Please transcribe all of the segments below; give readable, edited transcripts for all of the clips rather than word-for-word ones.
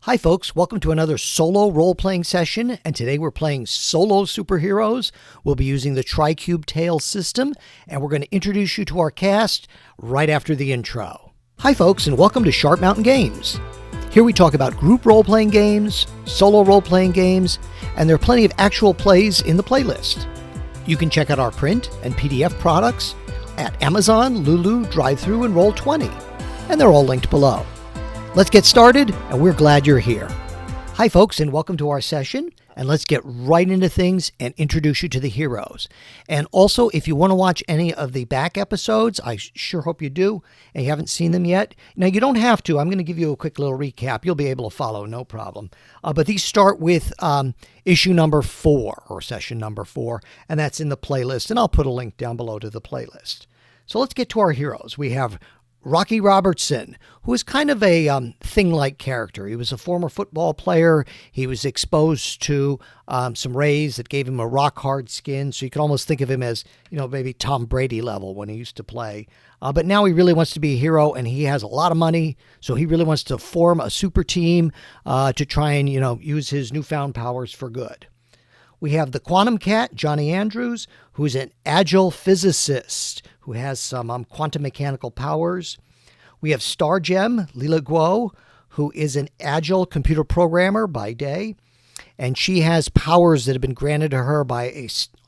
Hi folks, welcome to another solo role-playing session, and today we're playing solo superheroes. We'll be using the Tricube Tales system, and we're going to introduce you to our cast right after the intro. Hi folks, and welcome to Sharp Mountain Games. Here we talk about group role-playing games, solo role-playing games, and there are plenty of actual plays in the playlist. You can check out our print and PDF products at Amazon, Lulu, DriveThru, and Roll20, and they're all linked below. Let's get started, and we're glad you're here. Hi folks, and welcome to our session, and let's get right into things and introduce you to the heroes. And also, if you want to watch any of the back episodes, I sure hope you do, and you haven't seen them yet. Now, you don't have to. I'm going to give you a quick little recap. You'll be able to follow, no problem. But these start with issue number 4, or session number 4, and that's in the playlist, and I'll put a link down below to the playlist. So let's get to our heroes. We have Rocky Robertson, who is kind of a thing-like character. He was a former football player. He was exposed to some rays that gave him a rock-hard skin, so you could almost think of him as, maybe Tom Brady level when he used to play. But now he really wants to be a hero, and he has a lot of money, so he really wants to form a super team to try and, use his newfound powers for good. We have the Quantum Cat, Johnny Andrews, who is an agile physicist who has some quantum mechanical powers. We have Star Gem, Lila Guo, who is an agile computer programmer by day, and she has powers that have been granted to her by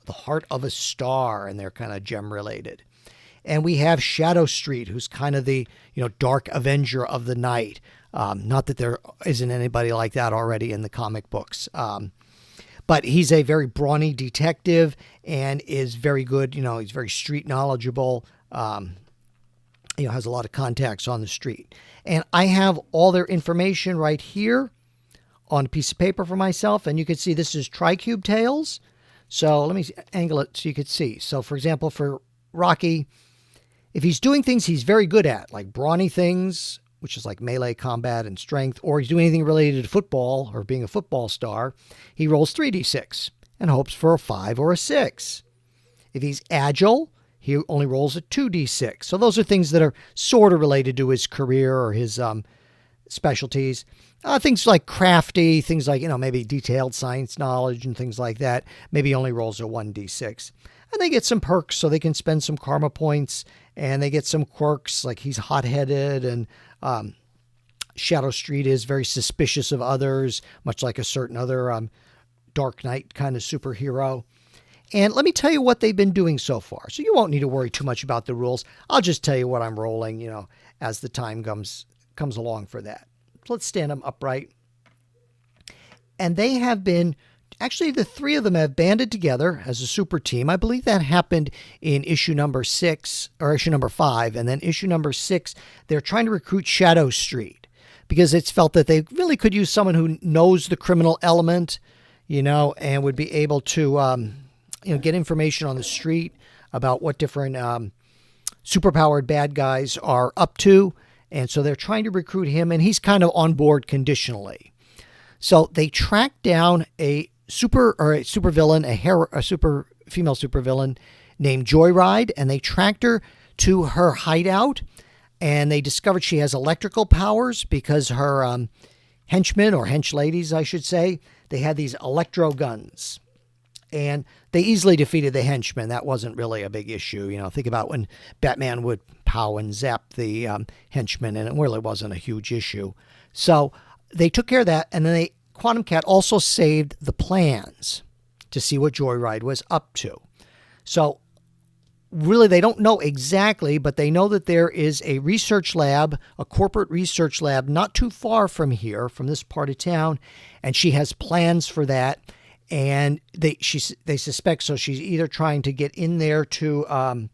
the heart of a star, and they're kind of gem-related. And we have SHADOWSTREET, who's kind of the dark avenger of the night. Not that there isn't anybody like that already in the comic books. But he's a very brawny detective and is very good. He's very street knowledgeable. Has a lot of contacts on the street. And I have all their information right here on a piece of paper for myself. And you can see this is Tricube Tales. So let me angle it so you could see. So for example, for Rocky, if he's doing things he's very good at, like brawny things, which is like melee combat and strength, or he's doing anything related to football or being a football star, he rolls 3d6 and hopes for a 5 or a 6. If he's agile, he only rolls a 2d6. So those are things that are sort of related to his career or his specialties. Things like crafty, things like, maybe detailed science knowledge and things like that, maybe only rolls a 1d6. And they get some perks, so they can spend some karma points, and they get some quirks, like he's hot-headed, and SHADOWSTREET is very suspicious of others, much like a certain other Dark Knight kind of superhero. And let me tell you what they've been doing so far. So you won't need to worry too much about the rules. I'll just tell you what I'm rolling, as the time comes along for that. So let's stand them upright. And they have been... Actually, the 3 of them have banded together as a super team. I believe that happened in issue number 6, or issue number 5. And then issue number 6, they're trying to recruit SHADOWSTREET because it's felt that they really could use someone who knows the criminal element, and would be able to, get information on the street about what different superpowered bad guys are up to. And so they're trying to recruit him, and he's kind of on board conditionally. So they tracked down a super villain, a super female supervillain named JOYRIDE, and they tracked her to her hideout, and they discovered she has electrical powers because her henchmen, or hench ladies, I should say, they had these electro guns, and they easily defeated the henchmen. That wasn't really a big issue. Think about when Batman would pow and zap the henchmen, and it really wasn't a huge issue. So they took care of that, and then Quantum Cat also saved the plans to see what JOYRIDE was up to. So really, they don't know exactly, but they know that there is a research lab, a corporate research lab, not too far from here, from this part of town, and she has plans for that. And they suspect, so she's either trying to get in there to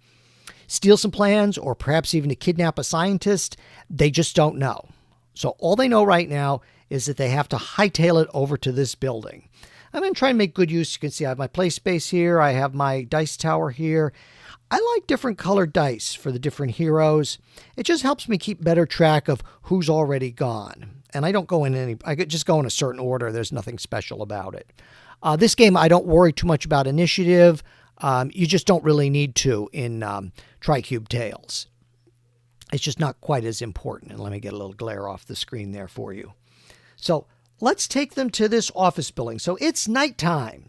steal some plans, or perhaps even to kidnap a scientist. They just don't know. So all they know right now is that they have to hightail it over to this building. I'm going to try and make good use. You can see I have my play space here. I have my dice tower here. I like different colored dice for the different heroes. It just helps me keep better track of who's already gone. And I don't go in I just go in a certain order. There's nothing special about it. This game, I don't worry too much about initiative. You just don't really need to in Tricube Tales. It's just not quite as important. And let me get a little glare off the screen there for you. So let's take them to this office building. So it's nighttime.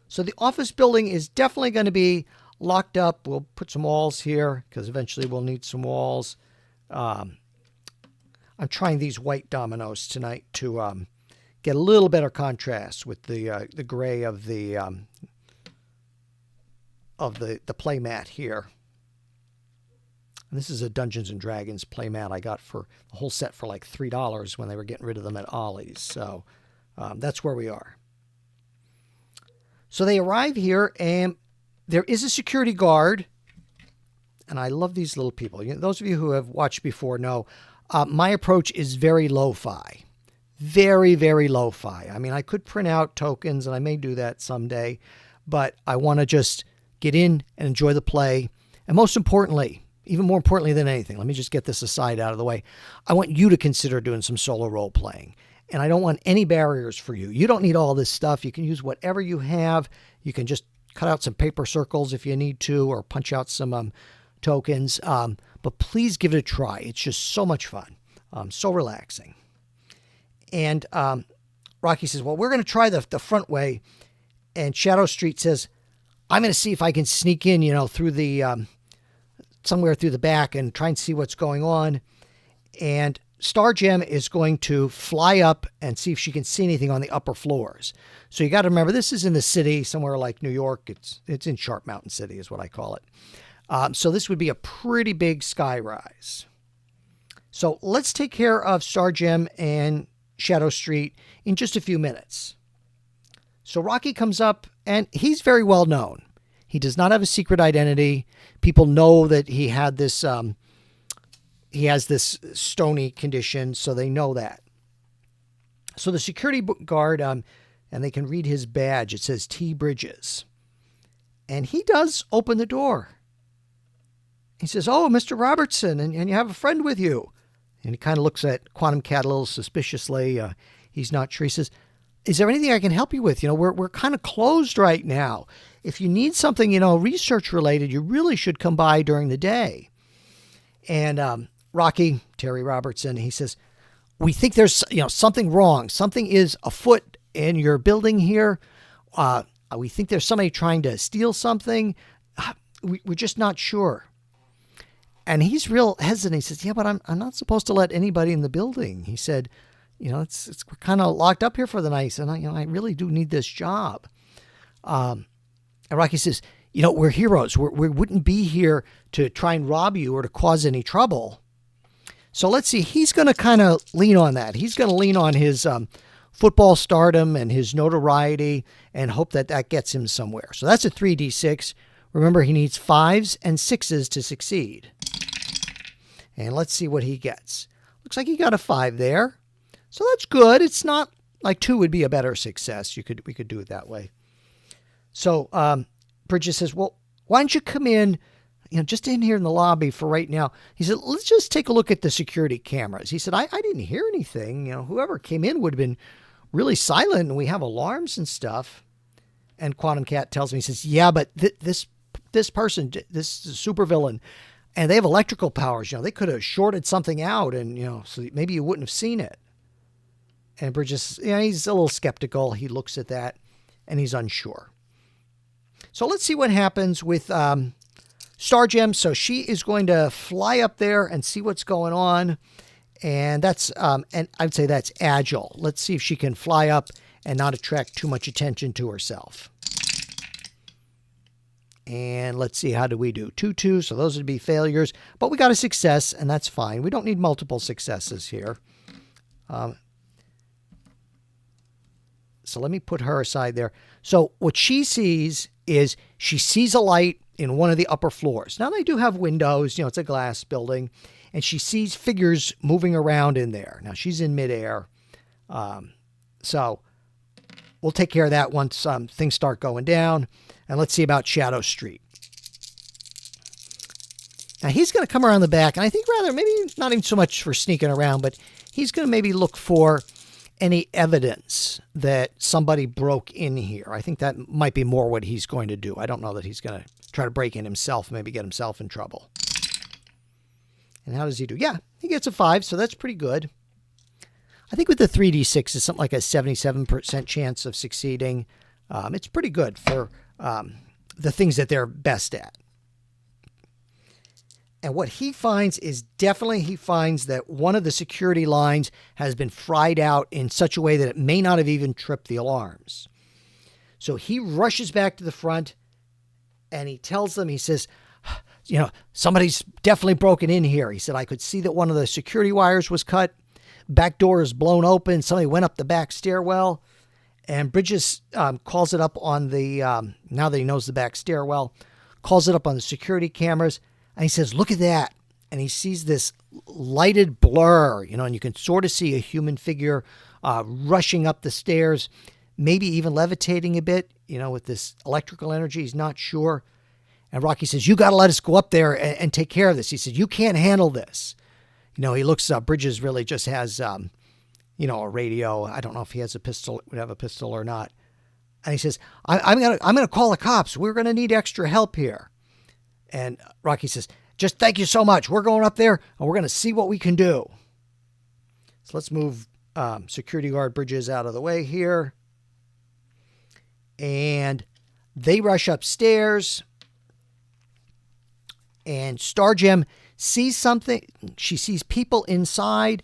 So the office building is definitely going to be locked up. We'll put some walls here because eventually we'll need some walls. I'm trying these white dominoes tonight to get a little better contrast with the gray of the playmat here. And this is a Dungeons and Dragons playmat I got for the whole set for like $3 when they were getting rid of them at Ollie's. So that's where we are. So they arrive here, and there is a security guard. And I love these little people. You know, those of you who have watched before know my approach is very lo-fi. Very, very lo-fi. I mean, I could print out tokens, and I may do that someday. But I want to just get in and enjoy the play. And most importantly, even more importantly than anything, let me just get this aside out of the way. I want you to consider doing some solo role-playing. And I don't want any barriers for you. You don't need all this stuff. You can use whatever you have. You can just cut out some paper circles if you need to, or punch out some tokens. But please give it a try. It's just so much fun. So relaxing. And Rocky says, well, we're going to try the front way. And SHADOWSTREET says, I'm going to see if I can sneak in, you know, through the somewhere through the back and try and see what's going on. And Stargem is going to fly up and see if she can see anything on the upper floors. So you got to remember, this is in the city, somewhere like New York. It's in Sharp Mountain City is what I call it. So this would be a pretty big sky rise. So let's take care of Stargem and SHADOWSTREET in just a few minutes. So Rocky comes up, and he's very well known. He does not have a secret identity. People know that he had this... he has this stony condition, so they know that. So the security guard, and they can read his badge. It says T. Bridges. And he does open the door. He says, oh, Mr. Robertson, and you have a friend with you. And he kind of looks at Quantum Cat a little suspiciously. He's not sure. He says, is there anything I can help you with? You know, we're kind of closed right now. If you need something, you know, research related, you really should come by during the day. And Rocky, Terry Robertson, he says, we think there's, you know, something wrong. Something is afoot in your building here. We think there's somebody trying to steal something. We're just not sure. And he's real hesitant. He says, yeah, but I'm not supposed to let anybody in the building. He said, you know, we're kind of locked up here for the night, and I really do need this job. And Rocky says, you know, we're heroes. We wouldn't be here to try and rob you or to cause any trouble. So let's see. He's going to kind of lean on that. He's going to lean on his football stardom and his notoriety and hope that gets him somewhere. So that's a 3d6. Remember, he needs 5s and 6s to succeed. And let's see what he gets. Looks like he got a 5 there. So that's good. It's not like 2 would be a better success. We could do it that way. So Bridges says, well, why don't you come in, you know, just in here in the lobby for right now. He said, let's just take a look at the security cameras. He said, I didn't hear anything. You know, whoever came in would have been really silent, and we have alarms and stuff. And Quantum Cat tells me, he says, yeah, but this person, this supervillain, and they have electrical powers. You know, they could have shorted something out, and, you know, so maybe you wouldn't have seen it. And Bridges, you know, he's a little skeptical. He looks at that, and he's unsure. So let's see what happens with Stargem. So she is going to fly up there and see what's going on. And that's, and I'd say that's agile. Let's see if she can fly up and not attract too much attention to herself. And let's see, how do we do? 2-2, so those would be failures. But we got a success, and that's fine. We don't need multiple successes here. So let me put her aside there. So what she sees is she sees a light in one of the upper floors. Now they do have windows, you know, it's a glass building, and she sees figures moving around in there. Now she's in midair. So we'll take care of that once things start going down. And let's see about SHADOWSTREET. Now he's going to come around the back, and I think rather maybe not even so much for sneaking around, but he's going to maybe look for any evidence that somebody broke in here. I think that might be more what he's going to do. I don't know that he's going to try to break in himself, maybe get himself in trouble. And how does he do? Yeah, he gets a 5, so that's pretty good. I think with the 3d6 it's something like a 77% chance of succeeding. It's pretty good for the things that they're best at. And what he finds is definitely he finds that one of the security lines has been fried out in such a way that it may not have even tripped the alarms. So he rushes back to the front and he tells them, he says, somebody's definitely broken in here. He said, I could see that one of the security wires was cut. Back door is blown open. Somebody went up the back stairwell. And Bridges calls it up on the, now that he knows the back stairwell, calls it up on the security cameras. And he says, look at that. And he sees this lighted blur, and you can sort of see a human figure rushing up the stairs, maybe even levitating a bit, with this electrical energy. He's not sure. And Rocky says, you got to let us go up there and take care of this. He said, you can't handle this. He looks up. Bridges really just has, a radio. I don't know if he has a pistol, would have a pistol or not. And he says, I'm gonna call the cops. We're going to need extra help here. And Rocky says, just thank you so much. We're going up there and we're going to see what we can do. So let's move security guard Bridges out of the way here. And they rush upstairs. And Stargem sees something. She sees people inside.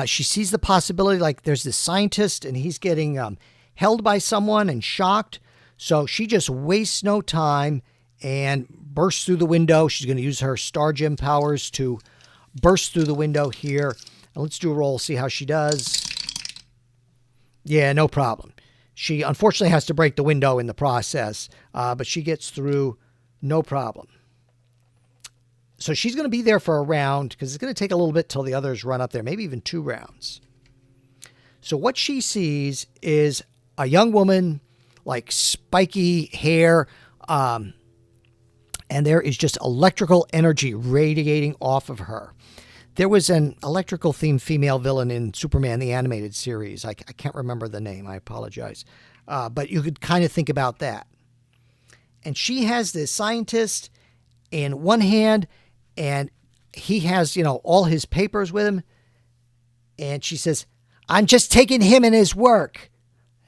She sees the possibility, like there's this scientist and he's getting held by someone and shocked. So she just wastes no time and bursts through the window. She's going to use her Stargem powers to burst through the window here. And let's do a roll, see how she does. Yeah, no problem. She unfortunately has to break the window in the process, but she gets through no problem. So she's going to be there for a round because it's going to take a little bit till the others run up there, maybe even 2 rounds. So what she sees is a young woman, like spiky hair, and there is just electrical energy radiating off of her. There was an electrical themed female villain in Superman, the animated series. I can't remember the name. I apologize. But you could kind of think about that. And she has this scientist in one hand, and he has, all his papers with him. And she says, I'm just taking him and his work.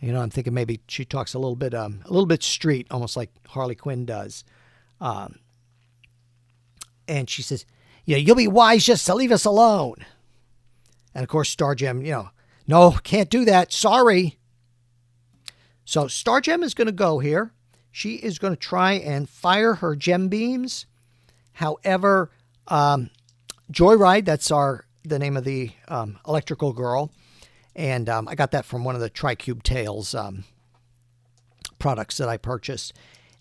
I'm thinking maybe she talks a little bit street, almost like Harley Quinn does. And she says, you'll be wise just to leave us alone. And of course, Stargem, no, can't do that. Sorry. So Stargem is going to go here. She is going to try and fire her gem beams. However, JOYRIDE, that's the name of the electrical girl. And I got that from one of the TriCube Tales products that I purchased.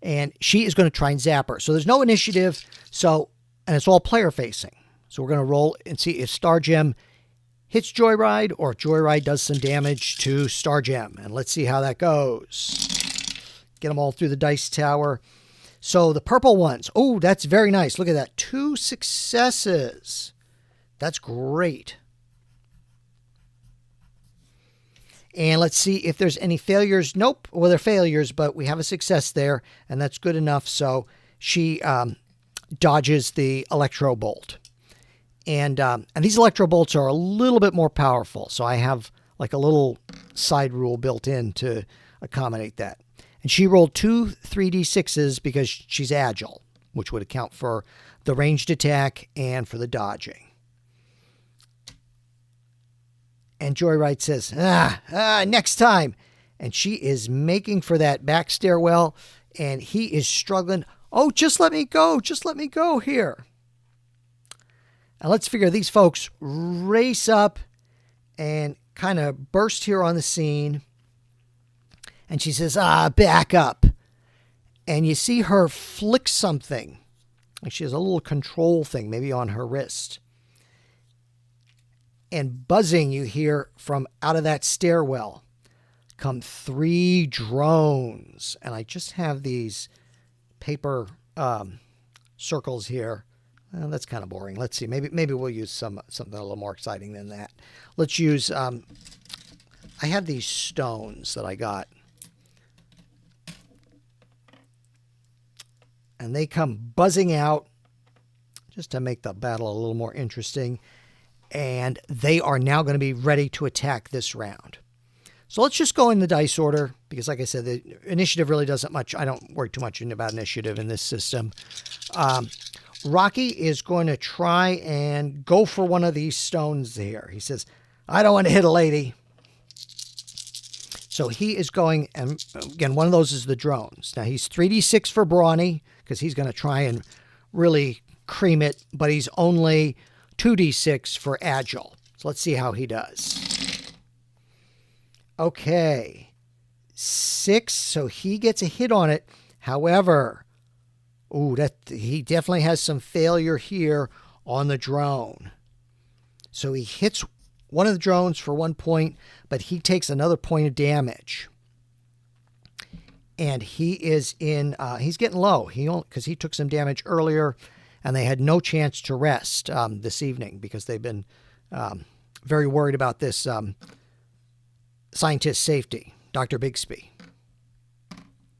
And she is going to try and zap her. So there's no initiative. And it's all player facing. So we're going to roll and see if Stargem hits JOYRIDE or if JOYRIDE does some damage to Stargem. And let's see how that goes. Get them all through the dice tower. So the purple ones. Oh, that's very nice. Look at that. 2 successes. That's great. And let's see if there's any failures. Nope. Well, they're failures, but we have a success there, and that's good enough. So she dodges the electro bolt. And these electro bolts are a little bit more powerful. So I have like a little side rule built in to accommodate that. And she rolled 2 3d6s because she's agile, which would account for the ranged attack and for the dodging. And JOYRIDE says, next time. And she is making for that back stairwell, and he is struggling. Oh, just let me go. Just let me go here. And let's figure these folks race up and kind of burst here on the scene. And she says, back up. And you see her flick something. Like she has a little control thing, maybe on her wrist. And buzzing, you hear from out of that stairwell come 3 drones. And I just have these paper circles here. Well, that's kind of boring. Let's see. Maybe we'll use something a little more exciting than that. Let's use, I have these stones that I got. And they come buzzing out just to make the battle a little more interesting. and they are now going to be ready to attack this round. So let's just go in the dice order, because like I said, the initiative really doesn't much. I don't worry too much about initiative in this system. Rocky is going to try and go for one of these stones here. He says, I don't want to hit a lady. So he is going, and again, one of those is the drones. Now he's 3d6 for brawny, because he's going to try and really cream it, but he's only 2d6 for agile. So let's see how he does. Okay, 6, so he gets a hit on it. However, he definitely has some failure here on the drone. So he hits one of the drones for 1 point, but he takes another point of damage. And he is in, he's getting low. Because he took some damage earlier, and they had no chance to rest this evening, because they've been very worried about this scientist safety, Dr. Bigsby.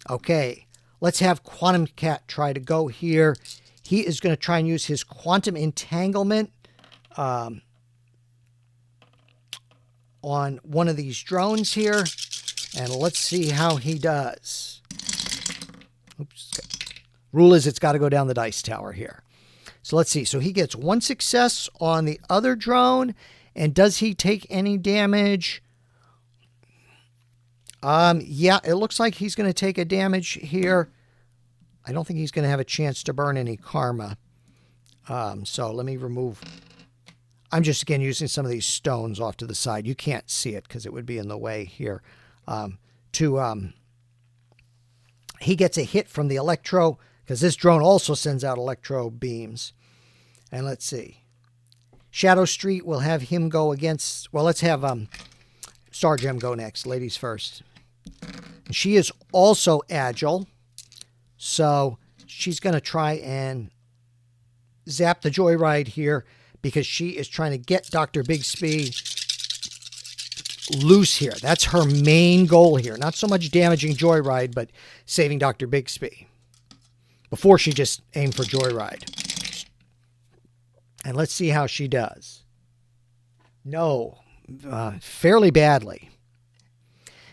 Okay, let's have Quantum Cat try to go here. He is going to try and use his quantum entanglement on one of these drones here. And let's see how he does. Oops. Rule is it's got to go down the dice tower here. So let's see. So he gets 1 success on the other drone. And does he take any damage? Yeah, it looks like he's going to take a damage here. I don't think he's going to have a chance to burn any karma. So let me remove. I'm just, again, using some of these stones off to the side. You can't see it because it would be in the way here. He gets a hit from the electro, because this drone also sends out electro beams. And let's see. SHADOWSTREET will have him go against, well, let's have Stargem go next. Ladies first. And she is also agile. So she's going to try and zap the JOYRIDE here, because she is trying to get Dr. Bigsby loose here. That's her main goal here. Not so much damaging JOYRIDE, but saving Dr. Bigsby before she just aimed for JOYRIDE. And let's see how she does. No, fairly badly.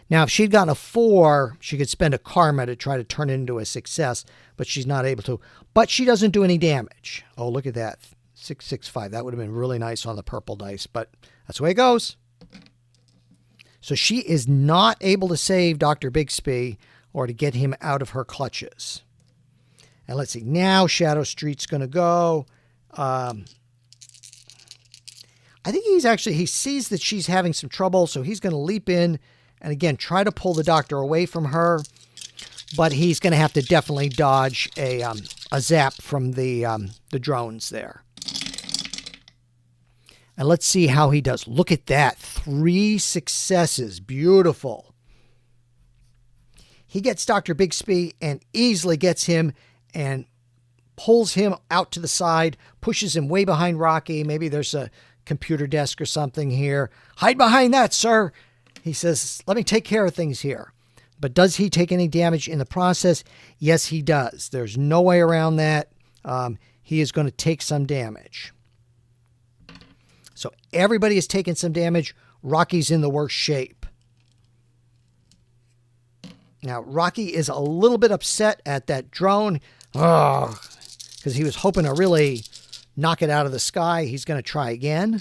Now, if she'd gotten a 4, she could spend a karma to try to turn it into a success, but she's not able to. But she doesn't do any damage. Oh, look at that. 665. That would have been really nice on the purple dice, but that's the way it goes. So she is not able to save Dr. Bigsby or to get him out of her clutches. And let's see. Now SHADOWSTREET's going to go. I think he sees that she's having some trouble, so he's going to leap in and, again, try to pull the doctor away from her. But he's going to have to definitely dodge a zap from the drones there. And let's see how he does. Look at that. 3 successes. Beautiful. He gets Dr. Bigsby and easily gets him and pulls him out to the side, pushes him way behind Rocky. Maybe there's a computer desk or something here. Hide behind that, sir. He says, let me take care of things here. But does he take any damage in the process? Yes, he does. There's no way around that. He is going to take some damage. So everybody is taking some damage. Rocky's in the worst shape. Now, Rocky is a little bit upset at that drone. Because he was hoping to really knock it out of the sky. He's going to try again.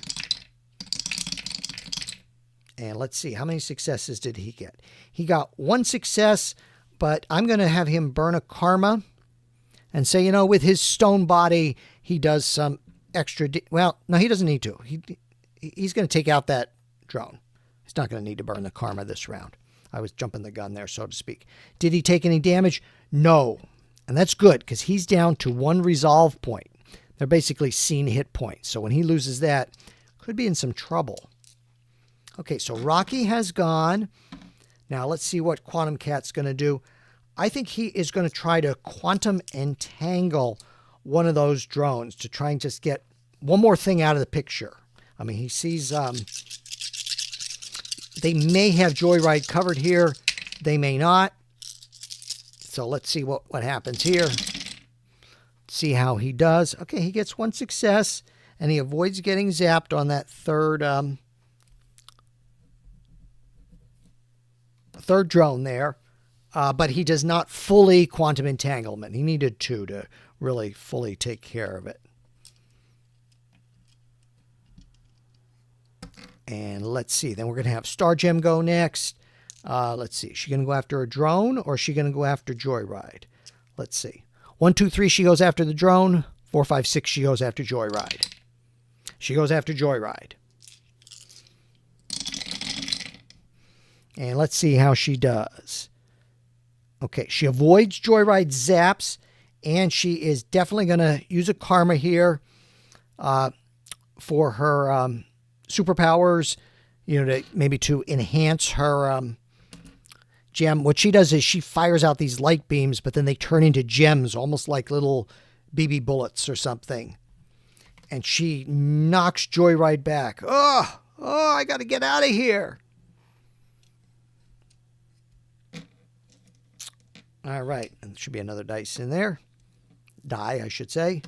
And let's see, how many successes did he get? He got 1 success, but I'm going to have him burn a karma and say, with his stone body, he does some extra. Well, no, he doesn't need to. He's going to take out that drone. He's not going to need to burn the karma this round. I was jumping the gun there, so to speak. Did he take any damage? No. And that's good, because he's down to 1 resolve point. They're basically scene hit points. So when he loses that, could be in some trouble. Okay, so Rocky has gone. Now let's see what Quantum Cat's going to do. I think he is going to try to quantum entangle one of those drones to try and just get one more thing out of the picture. I mean, he sees they may have JOYRIDE covered here. They may not. So let's see what happens here. See how he does. Okay, he gets 1 success. and he avoids getting zapped on that third drone there. But he does not fully quantum entanglement. He needed two to really fully take care of it. And let's see. Then we're going to have Stargem go next. Let's see. Is she going to go after a drone or is she going to go after Joyride? Let's see. 1, 2, 3, she goes after the drone. 4, 5, 6, she goes after Joyride. She goes after Joyride. And let's see how she does. Okay, she avoids Joyride zaps, and she is definitely going to use a karma here for her superpowers, you know, maybe to enhance her gem. What she does is she fires out these light beams, but then they turn into gems, almost like little BB bullets or something. And she knocks Joyride back. Oh, I got to get out of here. All right, and there should be another dice in there. Die, I should say.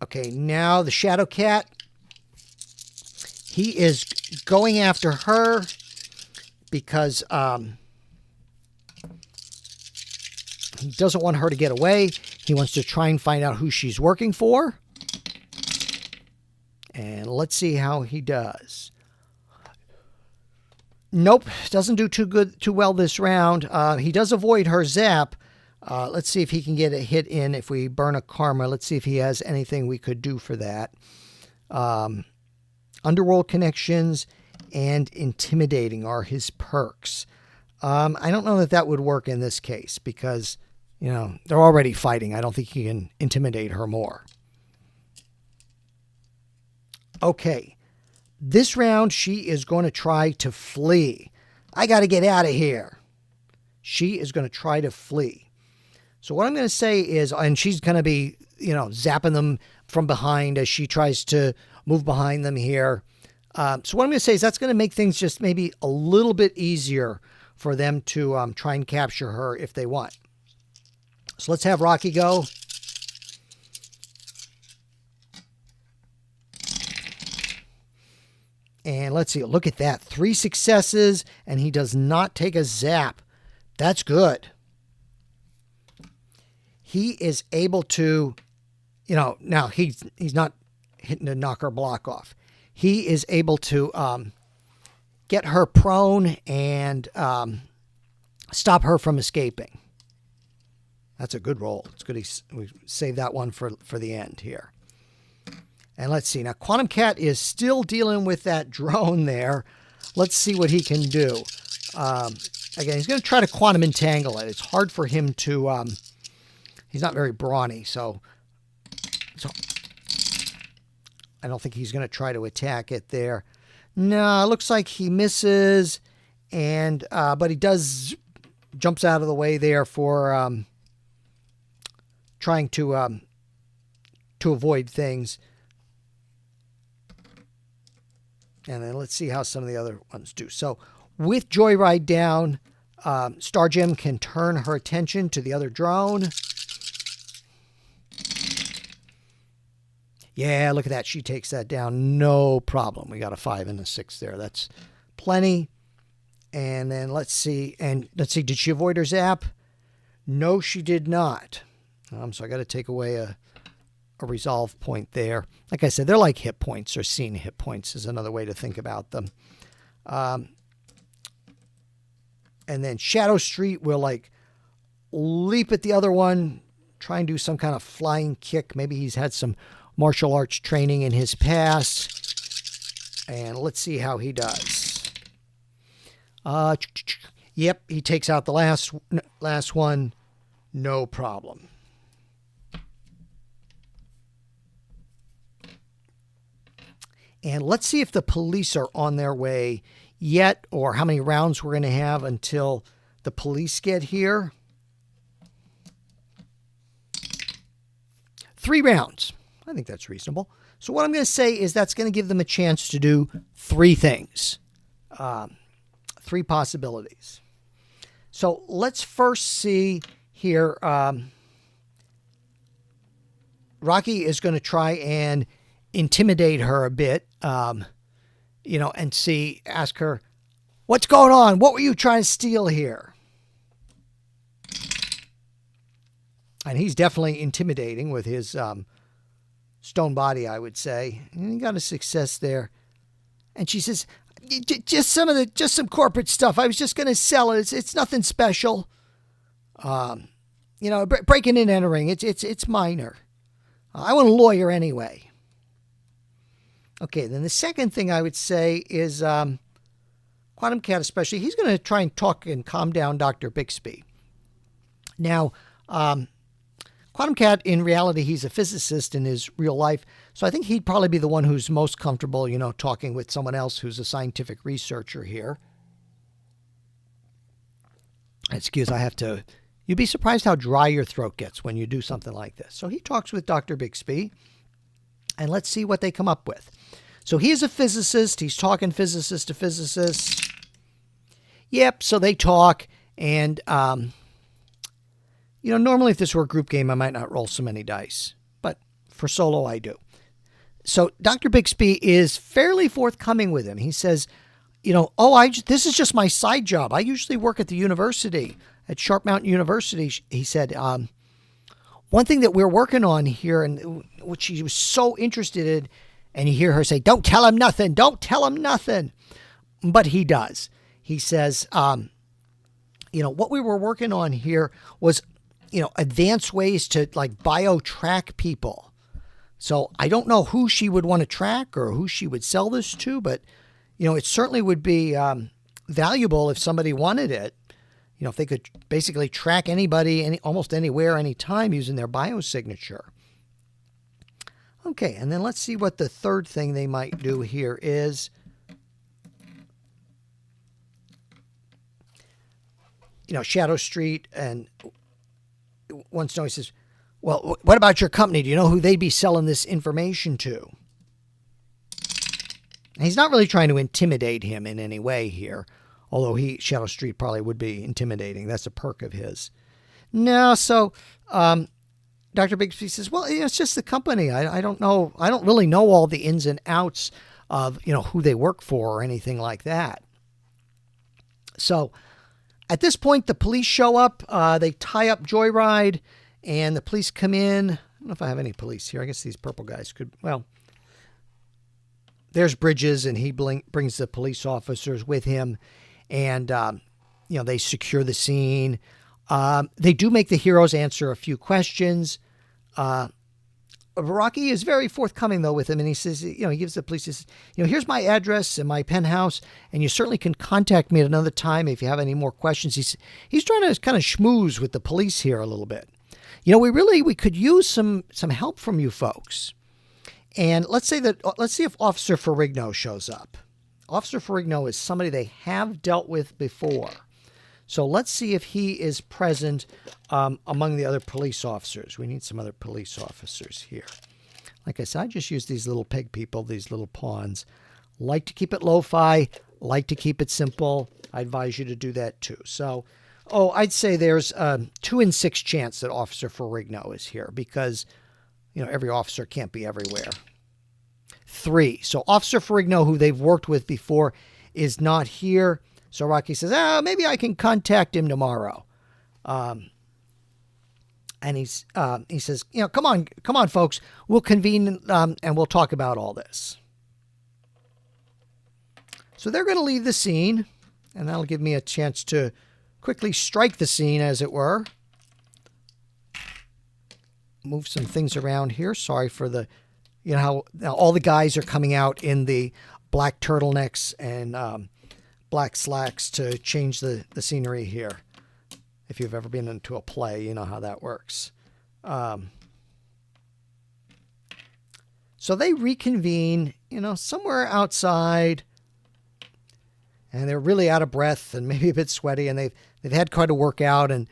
Okay, now the Shadow Cat. He is going after her because he doesn't want her to get away. He wants to try and find out who she's working for. And let's see how he does. Nope, doesn't do too well this round. He does avoid her zap. Let's see if he can get a hit in if we burn a karma. Let's see if he has anything we could do for that. Underworld connections and intimidating are his perks. I don't know that that would work in this case because, you know, they're already fighting. I don't think he can intimidate her more. Okay. This round, she is going to try to flee. I got to get out of here. She is going to try to flee. So what I'm going to say is, and she's going to be, you know, zapping them from behind as she tries to move behind them here. So what I'm going to say is that's going to make things just maybe a little bit easier for them to try and capture her if they want. So let's have Rocky go. And let's see, look at that. 3 successes, and he does not take a zap. That's good. He is able to, you know, now he's not hitting to knock her block off. He is able to get her prone and stop her from escaping. That's a good roll. It's good we saved that one for the end here. And let's see. Now, Quantum Cat is still dealing with that drone there. Let's see what he can do. Again, he's going to try to quantum entangle it. It's hard for him to... he's not very brawny, so I don't think he's going to try to attack it there. No, it looks like he misses, and but he jumps out of the way there for trying to avoid things. And then let's see how some of the other ones do. So with Joyride down, Stargem can turn her attention to the other drone. Yeah, look at that. She takes that down. No problem. We got a 5 and a 6 there. That's plenty. And then let's see. Did she avoid her zap? No, she did not. So I got to take away a resolve point there. Like I said, they're like hit points, or scene hit points is another way to think about them. And then Shadowstreet will like leap at the other one, try and do some kind of flying kick. Maybe he's had some martial arts training in his past. And let's see how he does. Yep, he takes out the last one. No problem. And let's see if the police are on their way yet, or how many rounds we're going to have until the police get here. 3 rounds. I think that's reasonable. So what I'm going to say is that's going to give them a chance to do 3 things. 3 possibilities. So let's first see here. Rocky is going to try and intimidate her a bit, and ask her, what's going on? What were you trying to steal here? And he's definitely intimidating with his stone body, I would say. And he got a success there. And she says, just some corporate stuff. I was just going to sell it. It's nothing special. Breaking and entering. It's minor. I want a lawyer anyway. Okay, then the second thing I would say is Quantum Cat especially, he's going to try and talk and calm down Dr. Bixby. Now, Quantum Cat, in reality, he's a physicist in his real life, so I think he'd probably be the one who's most comfortable, talking with someone else who's a scientific researcher here. You'd be surprised how dry your throat gets when you do something like this. So he talks with Dr. Bixby, and let's see what they come up with. So he's a physicist. He's talking physicist to physicist. Yep, so they talk, and, normally if this were a group game, I might not roll so many dice. But for solo, I do. So Dr. Bixby is fairly forthcoming with him. He says, this is just my side job. I usually work at the university, at Sharp Mountain University. He said, one thing that we're working on here, and which he was so interested in, and you hear her say, don't tell him nothing. Don't tell him nothing. But he does. He says, what we were working on here was, advanced ways to bio-track people. So I don't know who she would want to track or who she would sell this to, but, it certainly would be valuable if somebody wanted it. If they could basically track anybody almost anywhere, anytime using their biosignature. Okay, and then let's see what the third thing they might do here is. ShadowStreet, and one story says, well, what about your company? Do you know who they'd be selling this information to? And he's not really trying to intimidate him in any way here, although ShadowStreet probably would be intimidating. That's a perk of his. No, so Dr. Bixby says, well, it's just the company. I don't know. I don't really know all the ins and outs of, who they work for or anything like that. So at this point, the police show up. They tie up JOYRIDE, and the police come in. I don't know if I have any police here. I guess these purple guys could, there's Bridges, and he brings the police officers with him, and, they secure the scene. They do make the heroes answer a few questions. Rocky is very forthcoming, though, with him, and he says, he gives the police, he says, here's my address and my penthouse, and you certainly can contact me at another time if you have any more questions. He's trying to kind of schmooze with the police here a little bit. We could use some help from you folks. And let's see if Officer Ferrigno shows up. Officer Ferrigno is somebody they have dealt with before. So let's see if he is present among the other police officers. We need some other police officers here. Like I said, I just use these little peg people, these little pawns. Like to keep it lo-fi, like to keep it simple. I advise you to do that too. So, I'd say there's a 2 in 6 chance that Officer Ferrigno is here because, every officer can't be everywhere. 3. So Officer Ferrigno, who they've worked with before, is not here. So Rocky says, maybe I can contact him tomorrow. And he says, come on, folks. We'll convene and we'll talk about all this. So they're going to leave the scene, and that'll give me a chance to quickly strike the scene, as it were. Move some things around here. Sorry for the, how all the guys are coming out in the black turtlenecks and black slacks to change the scenery here. If you've ever been into a play, you know how that works. So they reconvene, somewhere outside, and they're really out of breath and maybe a bit sweaty, and they've had quite a workout, and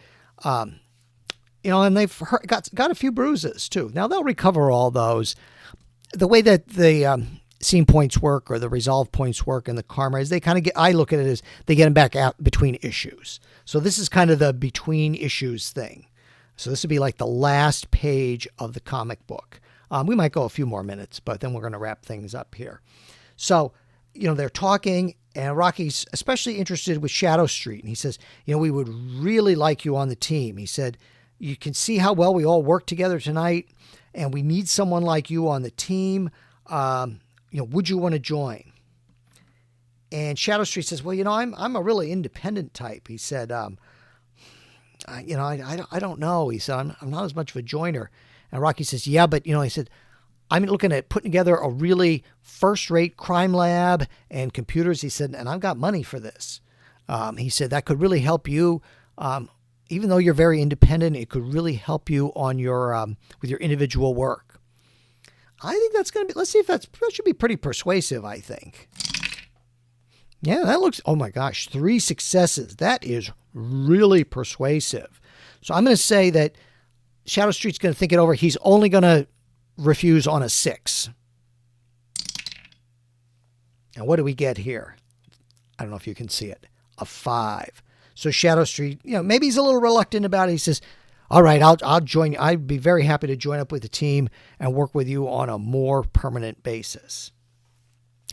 and they've got a few bruises too. Now they'll recover all those. The way that the scene points work, or the resolve points work, and the karma is, they kind of get, I look at it as they get them back out between issues. So this is kind of the between issues thing. So this would be like the last page of the comic book. We might go a few more minutes, but then we're going to wrap things up here. So, they're talking, and Rocky's especially interested with SHADOWSTREET. And he says, we would really like you on the team. He said, you can see how well we all work together tonight, and we need someone like you on the team. Would you want to join? And SHADOWSTREET says, well, I'm a really independent type. He said, I don't know. He said, I'm not as much of a joiner. And Rocky says, yeah, but, he said, I'm looking at putting together a really first-rate crime lab and computers. He said, and I've got money for this. He said, that could really help you. Even though you're very independent, it could really help you on your with your individual work. I think that's going to be, let's see if that should be pretty persuasive, I think. Yeah, that looks, oh my gosh, 3 successes. That is really persuasive. So I'm going to say that SHADOWSTREET's going to think it over. He's only going to refuse on a 6. And what do we get here? I don't know if you can see it. A 5. So SHADOWSTREET, maybe he's a little reluctant about it. He says, all right, I'll join you. I'd be very happy to join up with the team and work with you on a more permanent basis.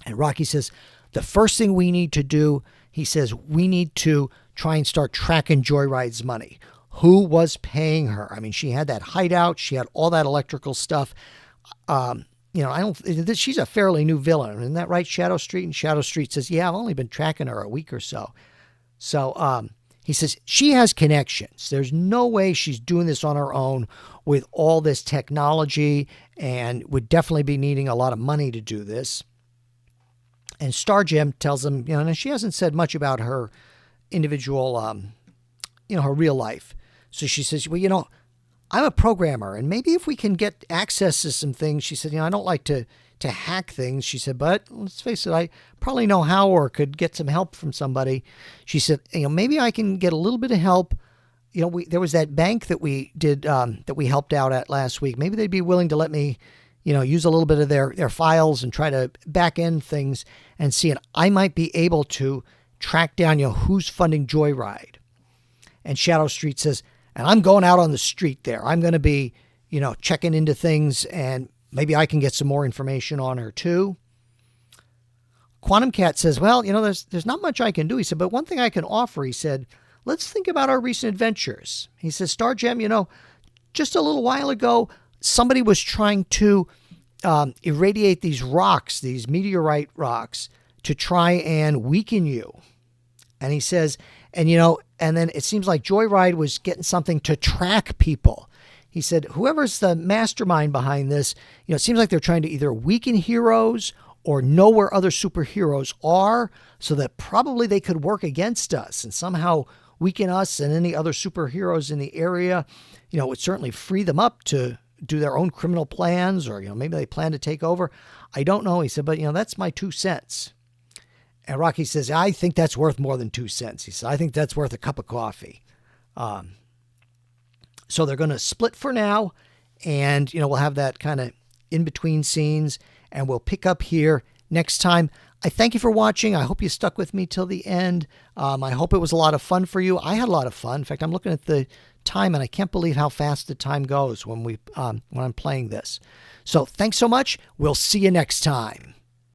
And Rocky says, the first thing we need to do, he says, we need to try and start tracking Joyride's money. Who was paying her? I mean, she had that hideout. She had all that electrical stuff. She's a fairly new villain. Isn't that right, SHADOWSTREET? And SHADOWSTREET says, yeah, I've only been tracking her a week or so. So he says, she has connections. There's no way she's doing this on her own with all this technology, and would definitely be needing a lot of money to do this. And Stargem tells him, and she hasn't said much about her individual, her real life. So she says, well, I'm a programmer, and maybe if we can get access to some things, she said, I don't like to hack things. She said, but let's face it, I probably know how, or could get some help from somebody. She said, maybe I can get a little bit of help. There was that bank that we did, that we helped out at last week. Maybe they'd be willing to let me, use a little bit of their files and try to back end things and see it. I might be able to track down, who's funding Joyride. And SHADOWSTREET says, and I'm going out on the street there. I'm going to be, checking into things, and maybe I can get some more information on her too. Quantum Cat says, well, there's not much I can do. He said, but one thing I can offer, he said, let's think about our recent adventures. He says, Stargem, just a little while ago, somebody was trying to irradiate these rocks, these meteorite rocks, to try and weaken you. And he says, and then it seems like Joyride was getting something to track people. He said, whoever's the mastermind behind this, it seems like they're trying to either weaken heroes or know where other superheroes are, so that probably they could work against us and somehow weaken us and any other superheroes in the area. It would certainly free them up to do their own criminal plans, or, maybe they plan to take over. I don't know. He said, but, that's my 2 cents. And Rocky says, I think that's worth more than 2 cents. He said, I think that's worth a cup of coffee. So they're going to split for now, and, we'll have that kind of in-between scenes, and we'll pick up here next time. I thank you for watching. I hope you stuck with me till the end. I hope it was a lot of fun for you. I had a lot of fun. In fact, I'm looking at the time, and I can't believe how fast the time goes when I'm playing this. So thanks so much. We'll see you next time.